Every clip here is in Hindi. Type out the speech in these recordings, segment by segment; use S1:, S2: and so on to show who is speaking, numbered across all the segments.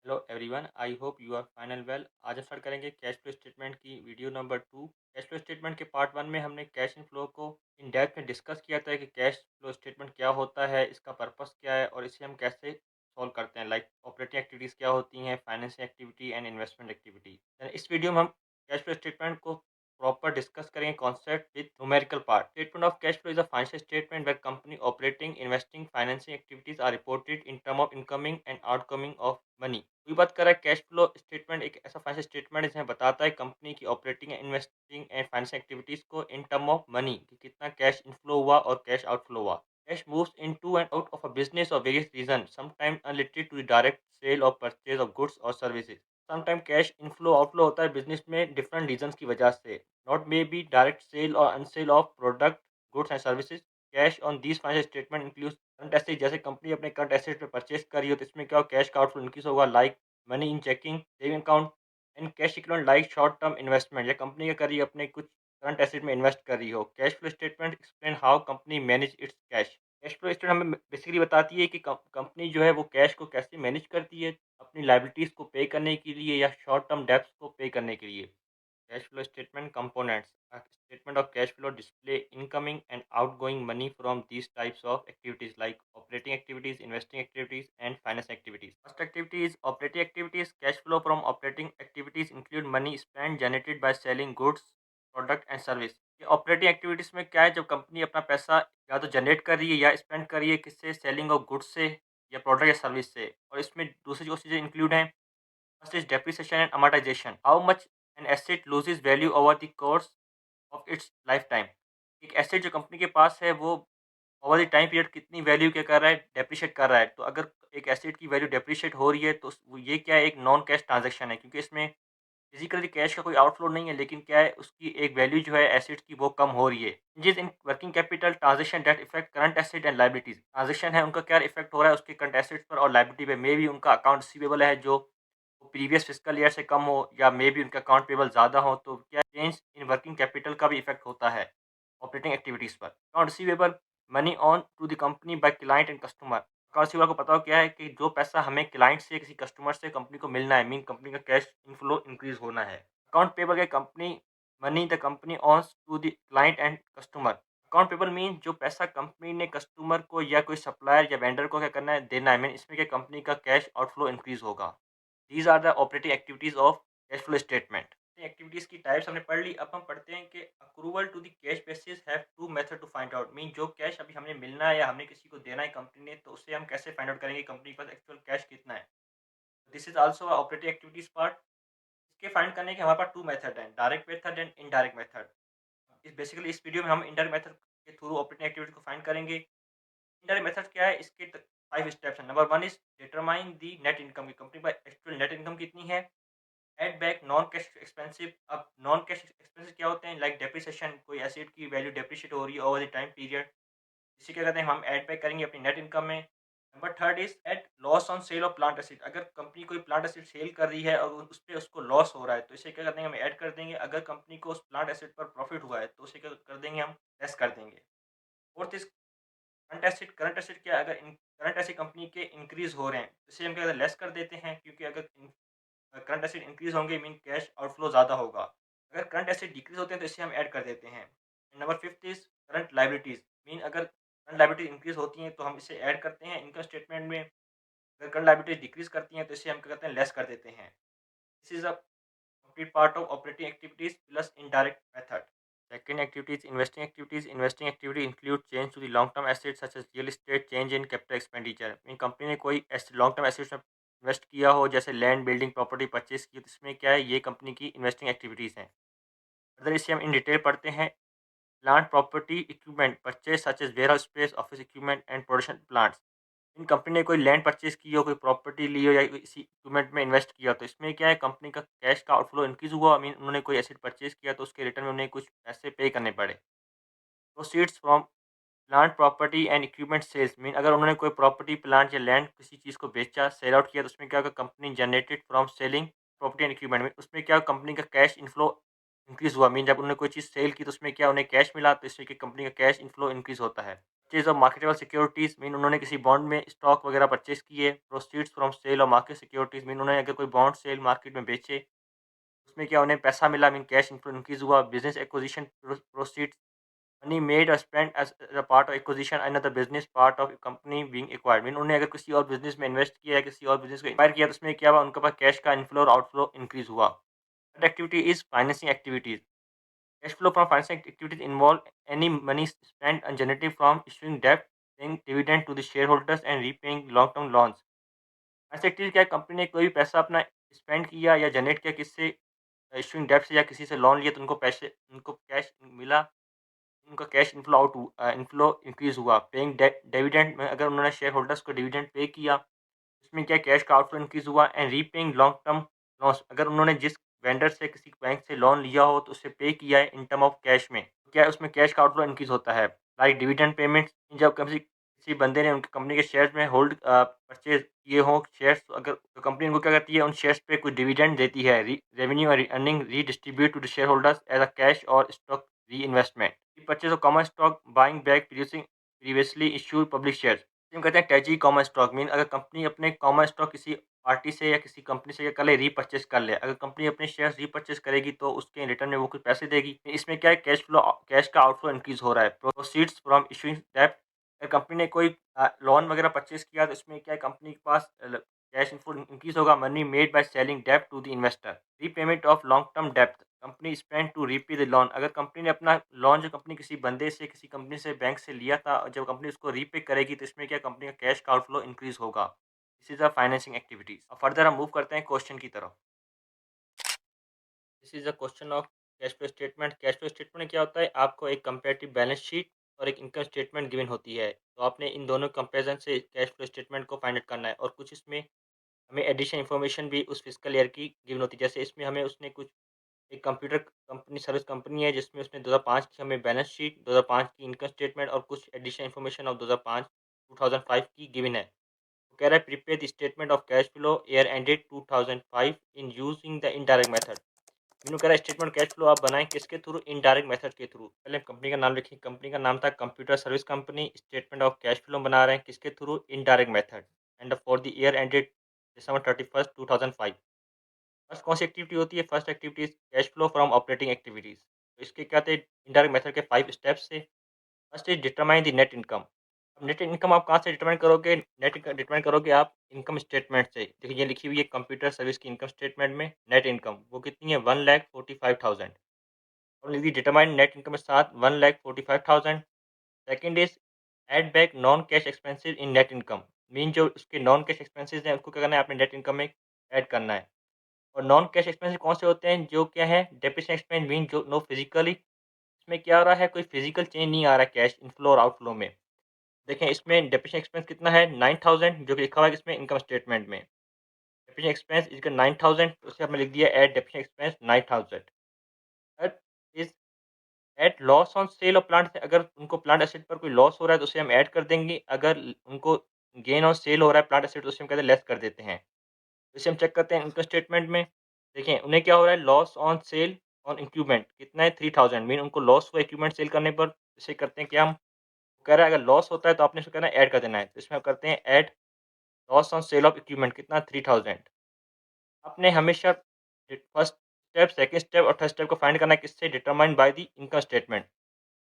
S1: Hello everyone, I hope you are fine and well. आज हम स्टार्ट करेंगे कैश फ्लो स्टेटमेंट की video number 2। Cash flow statement के पार्ट 1 में हमने कैश इन फ्लो को इन डेप्थ में डिस्कस किया था कि कैश फ्लो स्टेटमेंट क्या होता है, इसका पर्पस क्या है और इसे हम कैसे सॉल्व करते हैं। लाइक ऑपरेटिंग एक्टिविटीज़ क्या होती हैं, financial activity and investment activity. इस वीडियो में हम कैश फ्लो स्टेटमेंट को प्रॉपर डिस्कस करेंगे concept with numerical part. Statement of cash flow is a financial statement where company operating, investing, financing activities are reported in term of incoming and outcoming of money. कोई बात कर रहा है कैश फ्लो स्टेटमेंट एक ऐसा फाइनेंशियल स्टेटमेंट है जिसमें बताता है कंपनी की operating investing and financial activities को इन टर्म ऑफ मनी कि कितना कैश इनफ्लो हुआ और कैश आउटफ्लो हुआ। Cash moves into and out of a business और various reason, sometime related to the direct sale और परचेज ऑफ गुड्स और services. Sometime cash inflow outflow होता है बिजनेस में डिफरेंट रीजन की वजह से। Not may be direct sale और unsell of product, goods and services. Cash on these financial statement include current asset, जैसे कंपनी अपने करंट एसेट पे परचेज कर रही हो तो इसमें क्या हो, कैश का आउटफ्लो इंक्रीज होगा। Like money in checking, saving account and cash equivalent, like short term investment, या कंपनी क्या कर रही है अपने कुछ करंट एसेट में इन्वेस्ट कर रही हो। Cash flow statement explain how company manage it's cash. Cash flow statement हमें बेसिकली बताती है कि कंपनी जो है वो कैश को कैसे मैनेज करती है अपनी लाइबिलिटीज को पे करने के लिए या शॉर्ट टर्म डेब्ट्स को पे करने के लिए। Cash flow statement components. A statement of cash flow display incoming and outgoing money from these types of activities like operating activities, investing activities, and finance activities. First activity is operating activities. Cash flow from operating activities include money spent generated by selling goods, product and service. ये ऑपरेटिंग एक्टिविटीज में क्या है, जब कंपनी अपना पैसा या तो जनरेट कर रही है या स्पेंड कर रही है, किससे, सेलिंग ऑफ गुड्स से या प्रोडक्ट या सर्विस से। और इसमें दूसरी जो चीज़ें इंक्लूड हैं, first is depreciation and amortization. How much an asset loses value over the course of its lifetime. एक एसेट जो कंपनी के पास है वो ओवर द टाइम पीरियड कितनी वैल्यू क्या कर रहा है, डेप्रिशिएट कर रहा है। तो अगर एक एसेट की वैल्यू डेप्रिशिएट हो रही है तो ये क्या है, एक नॉन कैश ट्रांजैक्शन है, क्योंकि इसमें फिजिकली कैश का कोई आउटफ्लो नहीं है, लेकिन क्या है, उसकी एक वैल्यू जो है एसेट्स की वो कम हो रही है। Changes in working capital transaction that effect current asset and liabilities. Transaction है उनका क्या इफेक्ट हो रहा है उसके करंट एसेट्स पर और लाइबिलिटी पे। मे भी उनका अकाउंट रिसीवेबल है जो प्रीवियस फिजिकल ईयर से कम हो, या मे बी उनका अकाउंट पेबल ज़्यादा हो, तो क्या चेंज इन वर्किंग कैपिटल का भी इफेक्ट होता है ऑपरेटिंग एक्टिविटीज़ पर। Account receivable, money on to the company by client and customer. Account receivable को पता हो क्या है कि जो पैसा हमें क्लाइंट से, किसी कस्टमर से कंपनी को मिलना है, मीन कंपनी का कैश इनफ्लो इंक्रीज होना है। अकाउंट पेबल है company money the company owns to the client and customer. Account payable mean जो पैसा कंपनी ने कस्टमर को या कोई सप्लायर या वेंडर को क्या करना है, देना है। मीन इसमें क्या कंपनी का कैश आउटफ्लो इंक्रीज होगा। These are the operating activities of cash flow statement. Activities की टाइप्स हमने पढ़ ली। अब हम पढ़ते हैं कि accrual to the cash basis have two method to find out. Mean जो कैश अभी हमें मिलना है या हमने किसी को देना है कंपनी ने, तो उससे हम कैसे फाइंड आउट करेंगे कंपनी के पास एक्चुअल कैश कितना है। This is also operating activities part. इसके फाइंड करने के हमारे पास टू मेथड हैं, direct method and indirect method. इस बेसिकली इस वीडियो में हम इनडायरेक्ट मेथड के थ्रू ऑपरेटिंग एक्टिविटी को फाइंड करेंगे। इनडायरेक्ट मेथड क्या है, इसके 5 स्टेप्स हैं। Number 1 is determine the net income, की कंपनी पर एक्चुअल नेट इनकम कितनी है। Add back non cash expensive. अब नॉन कैश एक्सपेंसिव क्या होते हैं, लाइक डेप्रिसिएशन, कोई एसेट की वैल्यू डेप्रिशिएट हो रही है ओवर द टाइम पीरियड, इसे क्या कहते हैं, हम ऐड बैक करेंगे अपनी नेट इनकम में। Number third is at loss on sale of plant asset. अगर कंपनी कोई प्लांट एसेट सेल कर रही है और उस पे उसको लॉस हो रहा है, तो इसे क्या कर देंगे, हम ऐड कर देंगे। अगर कंपनी को उस प्लांट एसेट पर प्रॉफिट हुआ है तो उसे क्या कर देंगे, हम लेस कर देंगे। Fourth is current asset. Current asset क्या है, अगर करंट एसेट कंपनी के इंक्रीज हो रहे हैं तो इसे हम क्या लेस कर देते हैं, क्योंकि अगर करंट एसेट इंक्रीज होंगे मीन कैश आउटफ्लो ज़्यादा होगा। अगर करंट एसेट डिक्रीज होते हैं तो इसे हम ऐड कर देते हैं। Number fifth is current liabilities. Mean अगर करंट लाइबिलिटीज इंक्रीज होती हैं तो हम इसे ऐड करते हैं इनकम स्टेटमेंट में। अगर करंट लाइबिलिटीज डिक्रीज करती हैं तो इसे हम क्या करते हैं, लेस कर देते हैं। This is a complete part of operating activities plus indirect method. Second activities, investing activities. Investing activity include change to the long-term assets such as real estate, change in capital expenditure. In company ने कोई लॉन्ग टर्म एसेट्स में इन्वेस्ट किया हो, जैसे लैंड, बिल्डिंग, प्रॉपर्टी परचेज की, तो इसमें क्या है, ये कंपनी की इन्वेस्टिंग एक्टिविटीज़ हैं। अगर इसे हम इन डिटेल पढ़ते हैं, plant, property, equipment purchase such as warehouse space, office equipment and production plants. इन कंपनी ने कोई लैंड परचेज की हो, कोई प्रॉपर्टी ली हो या इसी इक्विपमेंट में इन्वेस्ट किया हो, तो इसमें क्या है, कंपनी का कैश का आउटफ्लो इंक्रीज हुआ। आई मीन उन्होंने कोई एसेट परचेज किया तो उसके रिटर्न में उन्हें कुछ पैसे पे करने पड़े। Proceeds from plant, property and equipment sales. Mean अगर उन्होंने कोई प्रॉपर्टी, प्लांट या लैंड किसी चीज़ को बेचा, सेल आउट किया, तो उसमें क्या होगा, company generated from selling property and equipment में, उसमें क्या कंपनी का कैश इनफ्लो इंक्रीज हुआ। मीन जब उन्होंने कोई चीज़ सेल की तो उसमें क्या उन्हें कैश मिला, तो इससे कि कंपनी का कैश इनफ्लो इंक्रीज होता है। Purchase of marketable securities mean उन्होंने किसी बॉन्ड में स्टॉक वगैरह परचेज किए। Proceeds from sale of market securities mean उन्होंने अगर कोई बॉन्ड सेल मार्केट में बेचे, उसमें क्या उन्हें पैसा मिला मीन कैश इन्फ्लो इंक्रीज़ हुआ। Business acquisition proceeds money made और spent as a part of acquisition another business part of company being acquired mean उन्होंने अगर किसी और बिज़नेस में इन्वेस्ट किया है, किसी और बिज़नेस को एक्वायर किया, तो उसमें क्या हुआ, उनके पास कैश का इनफ्लो और आउटफ्लो इंक्रीज़ हुआ। Third activity is financing activities. Cash flow from financing activities involve any money spent and generated from issuing debt, paying dividend to the shareholders and repaying long-term loans. ऐसे एक्टिविटी क्या है, कंपनी ने कोई भी पैसा अपना स्पेंड किया या जनरेट किया किससे, इशूइंग डेट से या किसी से लोन लिया, तो उनको कैश मिला, उनका कैश इनफ्लो इंक्रीज हुआ। पेइंग डिविडेंड में अगर उन्होंने शेयर होल्डर्स को डिविडेंड पे किया, उसमें क्या कैश का आउटफ्लो इंक्रीज हुआ। And repaying long term loss, अगर उन्होंने जिस वेंडर से किसी बैंक से लोन लिया हो तो उसे पे किया है इन टर्म ऑफ कैश में, तो क्या है उसमें कैश का आउटफ्लो इंक्रीज होता है। लाइक डिविडेंड पेमेंट्स, जब किसी किसी बंदे ने उनकी कंपनी के शेयर्स में होल्ड परचेज किए हों शेयर्स, अगर तो कंपनी उनको क्या करती है, उन शेयर्स पे कुछ डिविडेंड देती है। रेवेन्यू और earning redistribute to the share holders as a cash और stock reinvestment. Purchase of common stock, buying back previously previously issued public shares. हम कहते हैं टैजी कॉमन स्टॉक मीन अगर कंपनी अपने कॉमन स्टॉक किसी पार्टी से या किसी कंपनी से क्या कर ले, रीपर्चेज कर ले। अगर कंपनी अपने शेयर्स रीपर्चेज करेगी तो उसके रिटर्न में वो कुछ पैसे देगी। इसमें क्या है, कैश का आउटफ्लो इंक्रीज हो रहा है। प्रोसीड्स फ्रॉम इशूइंग डेब्ट, अगर कंपनी ने कोई लोन वगैरह परचेज किया, तो इसमें क्या है, कंपनी के पास कैश इनफ्लो इंक्रीज होगा। मनी मेड बाय सेलिंग डेब्ट to the investor. Repayment of long term डेब्ट, company spend to repay the loan, अगर कंपनी ने अपना लोन जो कंपनी किसी बंदे से किसी कंपनी से बैंक से लिया था, जब कंपनी उसको रीपे करेगी, तो इसमें क्या कंपनी का कैश का आउटफ्लो इंक्रीज होगा। This is the financing activities. अब फर्दर हम मूव करते हैं क्वेश्चन की तरफ। This is the question of cash flow statement. Cash flow statement में क्या होता है, आपको एक कंपेरेटिव बैलेंस शीट और एक इनकम स्टेटमेंट गिवन होती है, तो आपने इन दोनों कंपेरिजन से कैश फ्लो स्टेटमेंट को फाइंड आउट करना है। और कुछ इसमें हमें एडिशनल इन्फॉर्मेशन भी उस फिजिकल ईयर की गिवन होती है। जैसे इसमें हमें उसने कुछ एक कंप्यूटर कंपनी सर्विस कंपनी है, जिसमें उसने 2005 की हमें बैलेंस शीट, 2005 की इनकम स्टेटमेंट और कुछ एडिशनल इन्फॉर्मेशन ऑफ 2005 की गिवन है। वो कह रहा है prepare the statement of cash flow year ended 2005 in using the indirect method. Meenu कह रहा है स्टेटमेंट कैश फ्लो आप बनाएं किसके थ्रू, इनडायरेक्ट मेथड के थ्रू। पहले कंपनी का नाम लिखिए, कंपनी का नाम था computer service company. Statement of cash flow बना रहे हैं किसके through, indirect method. And for the year ended December 31st 2005। First कौन सी एक्टिविटी होती है, first activity is cash flow from operating activities. तो इसके क्या थे, इनडायरेक्ट मेथड के 5 स्टेप्स थे। First is determine the net income. अब नेट इनकम आप कहाँ से डिटरमाइन करोगे, नेट डिटरमाइन करोगे आप इनकम स्टेटमेंट से। देखिए ये लिखी हुई है कंप्यूटर सर्विस की इनकम स्टेटमेंट में, नेट इनकम वो कितनी है, 1,45,000। और लिखिए डिटरमाइन नेट इनकम के साथ 1,45,000। Second is add back non cash expenses in net income. Mean जो उसके नॉन कैश एक्सपेंसेस हैं उसको क्या करना है, आपने नेट इनकम में ऐड करना है। और नॉन कैश एक्सपेंसेस कौन से होते हैं, जो क्या है, डेप्रिसिएशन एक्सपेंस मीन जो नो फिजिकली, इसमें क्या आ रहा है, कोई फिजिकल चेंज नहीं आ रहा है कैश इनफ्लो और आउटफ्लो में। देखें इसमें डेप्रिसिएशन एक्सपेंस कितना है, 9,000, जो कि लिखा हुआ है इसमें इनकम स्टेटमेंट में। डेप्रिसिएशन एक्सपेंस इज 9,000, उसे हमने लिख दिया add depreciation expense 9,000। Third is add loss on sale of plant, अगर उनको प्लांट एसेट पर कोई लॉस हो रहा है तो उसे हम ऐड कर देंगे। अगर उनको गेन ऑन सेल हो रहा है प्लांट एसेट, तो उसे हम कहते हैं लेस कर देते हैं। इसे हम चेक करते हैं इनकम स्टेटमेंट में। देखिए उन्हें क्या हो रहा है, loss on cell on equipment कितना है, 3,000। मीन उनको लॉस हुआ इक्विपमेंट सेल करने पर। इसे करते हैं क्या, हम कह रहा है अगर लॉस होता है तो आपने इसको कहना है ऐड कर देना है। तो इसमें हम करते हैं add loss on sale of equipment कितना, 3,000। आपने हमेशा फर्स्ट स्टेप, सेकंड स्टेप और थर्ड स्टेप को फाइंड करना है किससे, determined by the income statement.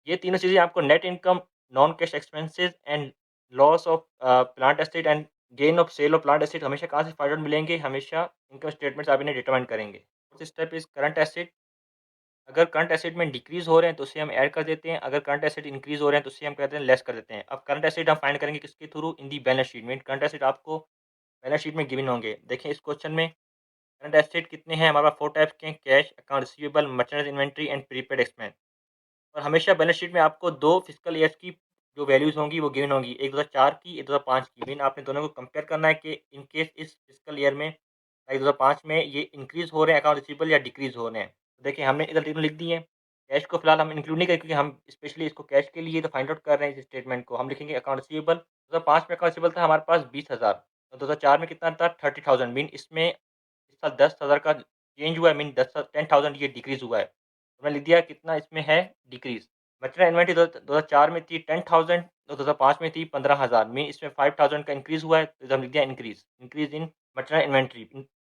S1: ये तीनों चीज़ें आपको net income, non cash expenses and loss of plant asset and gain of sale of plant asset हमेशा कहाँ से फाइंड आउट मिलेंगे, हमेशा इनकम स्टेटमेंट से आप इन्हें डिटरमाइन करेंगे। Fourth step is current asset. अगर करंट एसेट में डिक्रीज हो रहे हैं तो उसे हम ऐड कर देते हैं, अगर करंट एसेट इंक्रीज हो रहे हैं तो उसे हम कहते हैं लेस कर देते हैं। अब करंट एसेट हम फाइंड करेंगे किसके through, in the balance sheet में। करंट एसेट आपको बैलेंस शीट में गिवन होंगे। देखिए इस क्वेश्चन में करंट एसेट कितने हैं, हमारे पास 4 टाइप्स के हैं, cash, account receivable, merchandise inventory and prepaid expense. और हमेशा बैलेंस शीट में आपको 2 फिजिकल ईयर्स की जो वैल्यूज़ होंगी वो गिवन होंगी, एक 2004 की, एक 2005 की। मीन आपने दोनों को कंपेयर करना है कि इन केस इस फिजिकल ईयर में लाइक 2005 में ये इंक्रीज़ हो रहे हैं अकाउंट रिसीवेबल या डिक्रीज़ हो रहे हैं। तो देखिए हमने इधर तीनों लिख दिए हैं। कैश को फिलहाल हम इंक्लूड नहीं करें क्योंकि हम स्पेशली इसको कैश के लिए तो फाइंड आउट कर रहे हैं इस स्टेटमेंट को। हम लिखेंगे अकाउंट रिसीवेबल, 2005 में अकाउंट रिसीवेबल था हमारे पास 20,000 और 2004 में कितना था 30,000। मीन इसमें इस साल 10,000 का चेंज हुआ है, मीन 10 10,000 ये डिक्रीज़ हुआ है। तो मैंने लिख दिया कितना इसमें है डिक्रीज़। मटेरियल इन्वेंटरी 2004 में थी 10,000 और 2005 में थी 15,000 मीन इसमें 5,000 का इंक्रीज हुआ है, तो हम लिख दिया increase in material inventory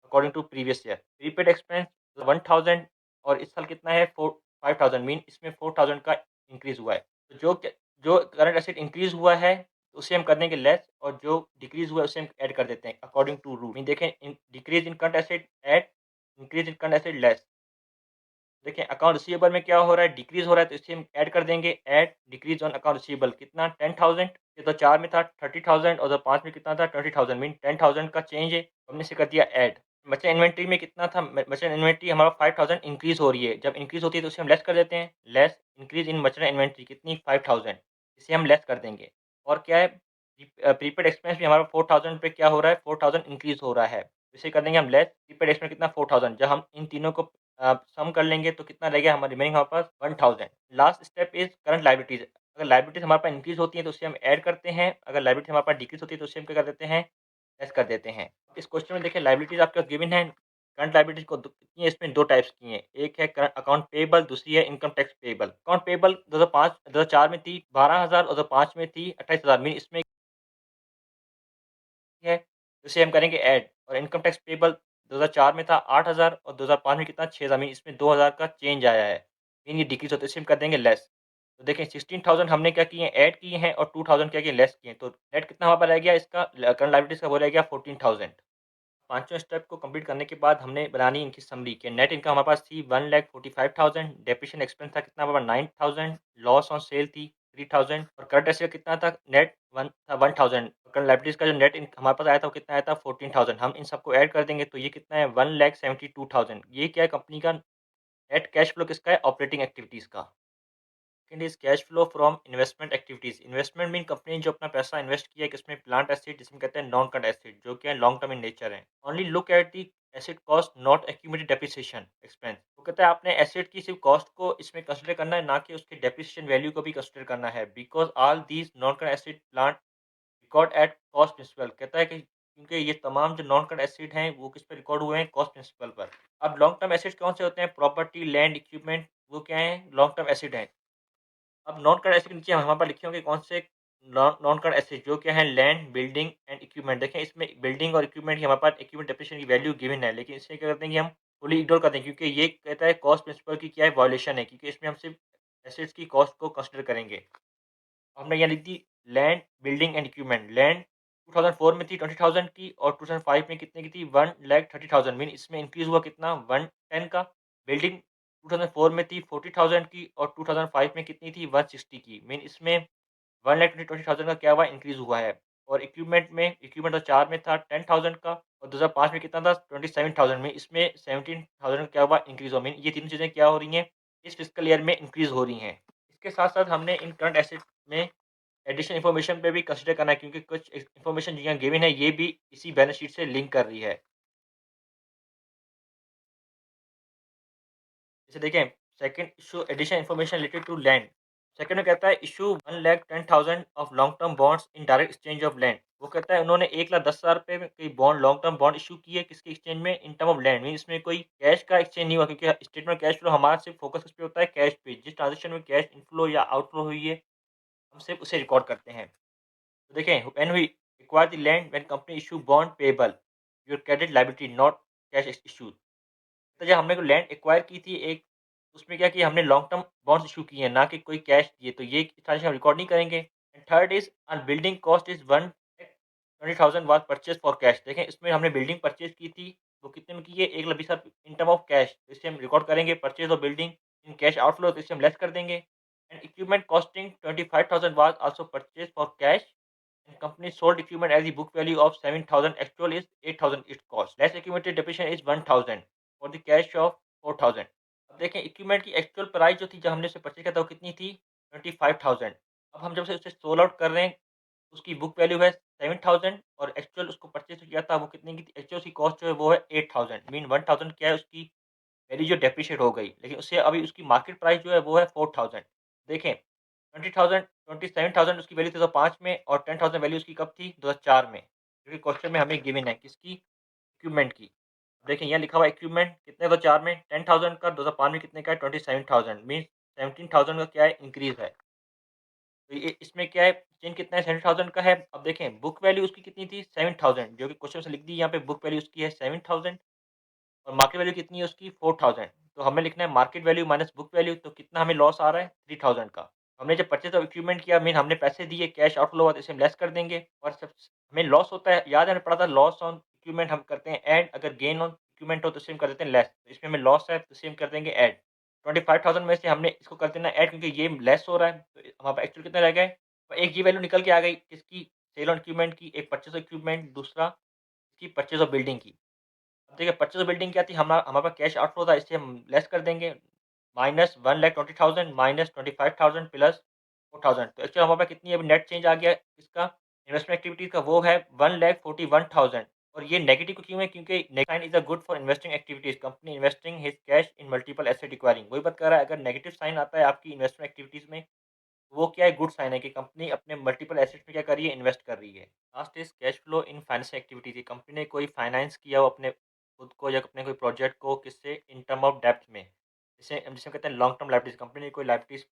S1: according to previous year. Prepaid expense 1,000 और इस साल कितना है 5,000 मीन इसमें 4,000 का इंक्रीज हुआ है। तो जो करंट एसेट इंक्रीज हुआ है उसे हम कर देंगे लेस, और जो डिक्रीज हुआ है उसे हम ऐड कर देते हैं अकॉर्डिंग टू रूल। मीन देखें, decrease in current asset add, increase in current asset less. देखिए अकाउंट रिसीवेबल में क्या हो रहा है, डिक्रीज हो रहा है, तो इसे हम ऐड कर देंगे add decrease on account receivable. कितना 10,000, ये तो 4 में था 30,000 और तो 5 में कितना था 20,000 मीन 10,000 का चेंज है, हमने इसे कर दिया ऐड। मर्चेंट इन्वेंट्री में कितना था, मर्चेंट इन्वेंट्री हमारा 5,000 इंक्रीज हो रही है, जब इंक्रीज होती है तो उसे हम लेस कर देते हैं, less increase in merchant inventory कितनी 5,000, इसे हम लेस कर देंगे। और क्या है, प्रीपेड एक्सपेंस भी हमारा 4,000 पे क्या हो रहा है 4,000 इंक्रीज हो रहा है, इसे कर देंगे हम लेस। प्रीपेड एक्सपेंस कितना 4,000, जब हम इन तीनों को सम कर लेंगे तो कितना रहेगा हमारे रिमेनिंग हमारे पास 1,000। Last step is current liabilities. अगर लाइबिलिटीज हमारे पास इंक्रीज होती है तो उसे हम ऐड करते हैं, अगर लाइबिलिटी हमारे पास डिक्रीज होती है तो उसे हम क्या कर देते हैं, लेस कर देते हैं। इस क्वेश्चन में देखिए लाइबिलिटीज आपके पास गिवन है। करंट लाइबिलिटीज को कितनी है, इसमें दो टाइप्स की हैं, एक है करंट अकाउंट पेबल, दूसरी है income tax payable. Account payable 2004 में थी 12,000 और 2005 में थी 28,000 मीन इसमें है, उसे हम करेंगे ऐड। और इनकम टैक्स पेबल 2004 में था 8,000 और 2005 में कितना 6,000 मीन इसमें 2,000 का चेंज आया है, मीन ये डिक्रीज होता है, इसे हम कर देंगे लेस। तो देखें 16,000 हमने क्या किए हैं ऐड किए हैं और 2,000 क्या किए लेस किए हैं, तो नेट कितना हमारे पास रह गया इसका करंट लायबिलिटीज का, वो रह गया 14,000। पाँचवें स्टेप को कंप्लीट करने के बाद हमने बनानी इनकी समरी के नेट इनकम हमारे पास थी 1,45,000, डेप्रिसिएशन एक्सपेंस था कितना हमारे पास 9,000, लॉस ऑन सेल थी 3,000 और करंट एसेट कितना था नेट 1,000। करंट लायबिलिटीज का जो नेट हमारे पास आया था वो कितना आया था 14,000। हम इन सबको ऐड कर देंगे तो ये कितना है 1,72,000। ये क्या है कंपनी का नेट कैश फ्लो किसका है, ऑपरेटिंग एक्टिविटीज़ का। Second is cash flow from investment activities. Investment mean company ने जो अपना पैसा इन्वेस्ट किया है किसमें, प्लांट एसेट जिसमें कहते हैं नॉन करंट एसेट, जो कि लॉन्ग टर्म इन नेचर है। Only look at the asset cost not accumulated depreciation expense. वो कहता है आपने एसेट की सिर्फ कॉस्ट को इसमें कंसिडर करना है, ना कि उसके डेप्रिसिएशन वैल्यू को भी कंसिडर करना है। Because all these non current asset plant record at cost principle. कहता है कि क्योंकि ये तमाम जो नॉन करंट एसेट हैं वो किस पर रिकॉर्ड हुए हैं, कॉस्ट प्रिंसिपल पर। अब लॉन्ग टर्म एसेट कौन से होते हैं, प्रॉपर्टी लैंड इक्विपमेंट, वो क्या है लॉन्ग टर्म एसेट है। अब नॉन करंट एसेट के नीचे हमारे पास लिखे होंगे कौन से नॉन करंट एसेट, जो क्या है लैंड बिल्डिंग एंड इक्विपमेंट। देखें इसमें बिल्डिंग और इक्विपमेंट की हमारे पास इक्विपमेंट डेप्रिसिएशन की वैल्यू गिवन है, लेकिन इसमें क्या करते हैं कि हम फुली इग्नोर कर दें, क्योंकि ये कहता है कॉस्ट प्रिंसिपल की क्या है वायलेशन है, क्योंकि इसमें हम सिर्फ एसेट्स की कॉस्ट को कंसिडर करेंगे। हमने यहाँ लिख the land building and equipment. Land 2004 में थी 20,000 की और 2005 में कितने की थी 1,30,000 मीन इसमें इंक्रीज हुआ कितना 110 का। बिल्डिंग 2004 में थी 40,000 की और 2005 में कितनी थी 160 की, मीन इसमें 1,20,000 का क्या हुआ इंक्रीज हुआ है। और इक्विपमेंट तो चार में था 10,000 का और 2005 में कितना था 27,000 में, इसमें 17,000 का क्या हुआ इंक्रीज हुआ, मीन ये तीनों चीज़ें क्या हो रही हैं इस फिजिकल ईयर में इंक्रीज हो रही हैं। इसके साथ साथ हमने इन करंट एसेट में एडिशनल इन्फॉर्मेशन पे भी कंसीडर करना है, क्योंकि कुछ इन्फॉर्मेशन जो यहाँ गिवन है ये भी इसी बैलेंस शीट से लिंक कर रही है। जैसे देखें second issue additional information related to land. Second में कहता है issue 1,10,000 of long term bonds in direct exchange of land. वो कहता है उन्होंने 1,10,000 रुपये में कोई bond long term bond issue किए किसके एक्सचेंज में, in term of land. Mean इसमें कोई कैश का एक्सचेंज नहीं हुआ, क्योंकि स्टेटमेंट कैश फ्लो हमारा सिर्फ फोकस किस पे होता है कैश पे, जिस ट्रांजेक्शन में कैश इनफ्लो या आउटफ्लो हुई है हम सिर्फ उसे रिकॉर्ड करते हैं। तो देखें when we acquire the land when company issue bond payable your credit liability not cash issue. तो जब हमने को लैंड एक्वायर की थी एक, उसमें क्या किया हमने लॉन्ग टर्म बॉन्ड्स इशू किए हैं, ना कि कोई कैश दिए, तो ये ट्रांजेक्शन हम रिकॉर्ड नहीं करेंगे। And third is on building cost is 120,000 was purchase for cash. देखें इसमें हमने बिल्डिंग परचेज की थी, वो कितने में की है 1,20,000 इन टर्म ऑफ कैश, तो इसे हम रिकॉर्ड करेंगे purchase of building in cash outflow, तो इसे हम लेस कर देंगे। And equipment costing 25,000 was also purchase for cash and company sold equipment at the book value of 7,000, actual is 8,000 its cost. Less accumulated depreciation is 1,000 for the cash of 4,000. अब देखें इक्विपमेंट की एक्चुअल प्राइस जो थी जब हमने उसे परचेज किया था वो कितनी थी 25,000। अब हम जब से उसे सोल आउट कर रहे हैं उसकी बुक वैल्यू है 7,000 और एक्चुअल उसको परचेज किया था वो कितने की थी, एक्चुअल उसकी कॉस्ट जो है वो है 8,000 मीन 1,000 क्या है उसकी वैल्यू जो डेप्रिशिएट हो गई, लेकिन उससे अभी उसकी मार्केट प्राइस जो है वो है 4,000। देखें 20,000 27,000 उसकी वैल्यू थी 2005 में और 10,000 वैल्यू उसकी कब थी 2004 में, क्योंकि क्वेश्चन में हमें गिवन है किसकी इक्विपमेंट की। देखें यहाँ लिखा हुआ इक्विपमेंट कितने 2004 में 10,000 का, 2005 में कितने का 27,000 मीन 17,000 का क्या है इंक्रीज़ है। तो ये इसमें क्या है चेंज कितना है 70,000 का है। अब देखें बुक वैल्यू उसकी कितनी थी 7,000 जो कि क्वेश्चन से लिख दी यहाँ पे बुक वैल्यू उसकी है 7,000 और मार्केट वैल्यू कितनी है उसकी 4,000। तो हमें लिखना है market value minus book value तो कितना हमें लॉस आ रहा है 3,000 का। हमने जब परचेज़ ऑफ इक्विपमेंट किया मीन हमने पैसे दिए कैश आउटफ्लो हुआ तो इसे हम लेस कर देंगे और सब हमें लॉस होता है याद है हमें पढ़ा था लॉस ऑन इक्विपमेंट हम करते हैं ऐड अगर गेन ऑन इक्विपमेंट हो तो इसे हम कर देते हैं लेस। तो इसमें हमें लॉस है तो इसे हम कर देंगे ऐड। 25,000 में से हमने इसको कर देना ऐड क्योंकि ये लेस हो रहा है तो हमारे पास एक्चुअल कितना रह गए। तो एक ये वैल्यू निकल के आ गई किसकी सेल ऑन इक्विपमेंट की एक परचेज़ ऑफ इक्विपमेंट दूसरा इसकी परचेज़ ऑफ बिल्डिंग की। अब देखिए परचेज़ ऑफ बिल्डिंग क्या थी हमारे पास कैश आउटफ्लो था इससे हम लेस कर देंगे माइनस 1,20,000 माइनस 25,000 प्लस 4,000 तो एक्चुअली हमारे पास कितनी अभी नेट चेंज आ गया इसका इन्वेस्टमेंट एक्टिविटीज का वो है 1,41,000 और ये नेगेटिव क्यों है क्योंकि sign is a good for investing activities company investing his cash in multiple asset acquiring वही बात कर रहा है अगर नेगेटिव साइन आता है आपकी इन्वेस्टमेंट एक्टिविटीज में वो क्या है गुड साइन है कि कंपनी अपने मल्टीपल एसेट्स में क्या कर रही है इन्वेस्ट कर रही है। Last is cash flow in financial activities company ने कोई फाइनेंस किया हो अपने खुद को या अपने कोई प्रोजेक्ट को किससे इन टर्म ऑफ डेप्थ में जिसे जिसे कहते हैं लॉन्ग टर्म लाइबिलिटीज कंपनी ने कोई लाइबिलिटीज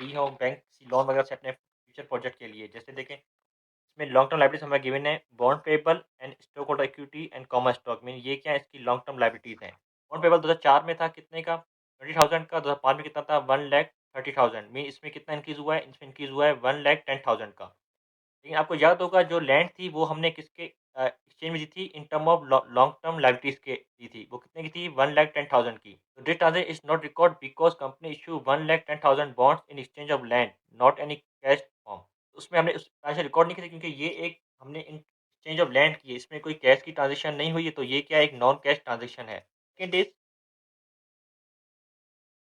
S1: ली हो बैंक लोन वगैरह से अपने फ्यूचर प्रोजेक्ट के लिए जैसे देखें इसमें लॉन्ग टर्म लाइबिलिटीज हमें गिवन है bond payable and stock holder equity and common stock mean ये क्या है इसकी लॉन्ग टर्म लाइबिलिटीज है। बॉन्ड पेबल 2004 में था कितने का 20,000 का 2005 में कितना था 1,30,000 मीन इसमें कितना इंक्रीज हुआ है इसमें इंक्रीज हुआ है 1,10,000 का। लेकिन आपको याद होगा जो लैंड थी वो हमने किसके एक्सचेंज में दी थी इन term of long term liabilities के दी थी वो कितने की थी 1,10,000 की। तो this transaction is not record because company issue 1,10,000 bonds in exchange of land not any cash form. उसमें हमने उस ट्रांजेक्शन रिकॉर्ड नहीं की थी क्योंकि ये एक हमने इन एक्सचेंज ऑफ लैंड की है इसमें कोई कैश की ट्रांजेक्शन नहीं हुई है तो ये क्या एक नॉन कैश ट्रांजेक्शन है। सेकंड इज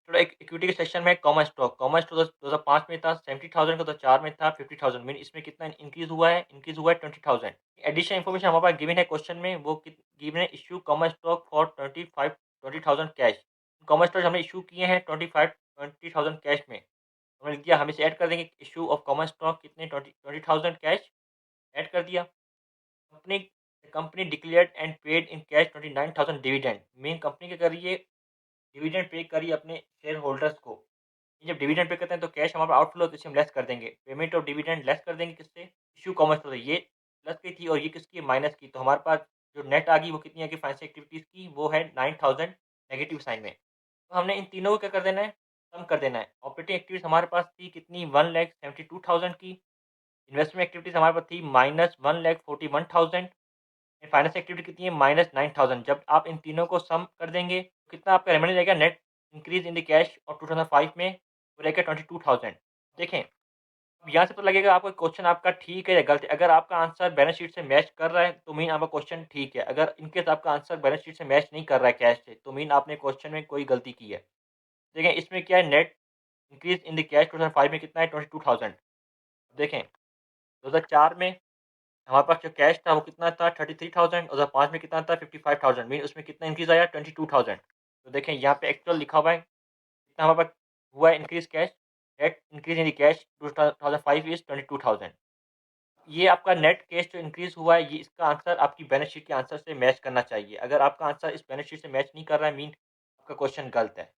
S1: थोड़ा एक इक्विटी के सेक्शन में कॉमन स्टॉक 2005 में था 70,000 का 2004 में था 50,000 मीन इसमें कितना इंक्रीज हुआ है 20,000। एडिशनल इन्फॉर्मेशन हमारे पास गिवन है क्वेश्चन में वो गिवन है issue common stock for 20,000 cash. Common stock हमने इशू किए हैं 20,000 कैश में हमने लिख दिया हम इसे ऐड कर देंगे इशू ऑफ कॉमन स्टॉक कितने 20,000 कैश ऐड कर दिया। Company company declared and paid in cash 29,000 dividend mean company क्या कर रही है डिविडेंड पे करी अपने शेयर होल्डर्स को। ये जब डिविडेंड पे करते हैं तो कैश हमारा आउटफ्लो तो इसे हम लेस कर देंगे। पेमेंट ऑफ डिविडेंड लेस कर देंगे किससे? इश्यू कॉमर्स से। ये प्लस की थी और ये किसकी है? माइनस की। तो हमारे पास जो नेट आ गई वो कितनी आ गई फाइनेंशियल एक्टिविटीज़ की? वो है 9,000 नेगेटिव साइन में। तो हमने इन तीनों को क्या कर देना है? सम कर देना है। ऑपरेटिंग एक्टिविटीज़ हमारे पास थी कितनी? 1,72,000 की। इन्वेस्टमेंट एक्टिविटीज़ हमारे पास थी -1,41,000 फाइनेंस एक्टिविटी कितनी है -9,000 जब आप इन तीनों को सम कर देंगे तो कितना आपका रेमेनिंग रहेगा net increase in the cash और 2005 में वो रहेगा 22,000। देखें अब यहाँ से पता लगेगा आपका क्वेश्चन आपका ठीक है या गलत है। अगर आपका आंसर बैलेंस शीट से मैच कर रहा है तो मीन आपका क्वेश्चन ठीक है। अगर इनकेस आपका आंसर बैलेंस शीट से मैच नहीं कर रहा है कैश से तो मीन आपने क्वेश्चन में कोई गलती की है। देखें इसमें क्या है net increase in the cash 2005 में कितना है 22,000। देखें 2004 में हमारे पास जो कैश था वो कितना था 33,000 और 2005 में कितना था 55,000 मीन उसमें कितना इंक्रीज़ आया 22,000। तो देखें यहाँ पे एक्चुअल लिखा हुआ है कितना हमारे पास हुआ है increase cash net increase in the cash 2005 is 22,000। ये आपका नेट कैश जो इंक्रीज़ हुआ है ये इसका आंसर आपकी बैलेंस शीट के आंसर से मैच करना चाहिए। अगर आपका आंसर इस बैलेंस शीट से मैच नहीं कर रहा है मीन आपका क्वेश्चन गलत है।